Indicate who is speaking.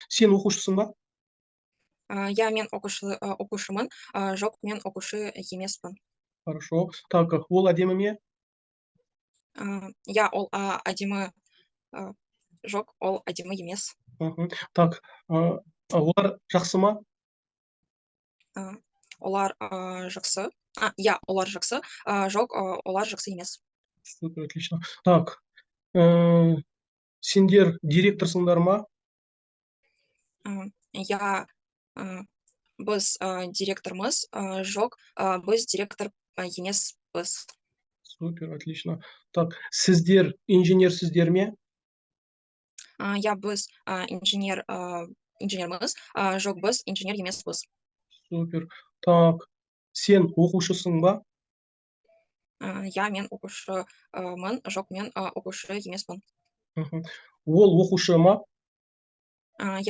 Speaker 1: Сен оқушысың ба?
Speaker 2: Мен оқушымын. Жоқ, мен оқушы емеспін.
Speaker 1: Хорошо. Так, ол әдемі ме?
Speaker 2: Ол әдемі. а, Жоқ, ол әдемі емес.
Speaker 1: Мгм. Так, олар жақсы ма?
Speaker 2: А, Олар жақсы. Олар жақсы. Жоқ, олар жақсы емес.
Speaker 1: Супер, отлично. Так, э, сендер директорсыңдар ма?
Speaker 2: А, Я а, Біз директормыз. Жоқ, біз директор емеспіз.
Speaker 1: Супер, отлично. Так, сіздер инженерсіздер ме?
Speaker 2: Біз инженерміз. Жоқ, біз инженер емеспіз.
Speaker 1: Супер. Так, сен оқушысың ба?
Speaker 2: Мен оқушымын. Жоқ, мен оқушы емеспін.
Speaker 1: Мгм. Ол оқушы ма?
Speaker 2: Я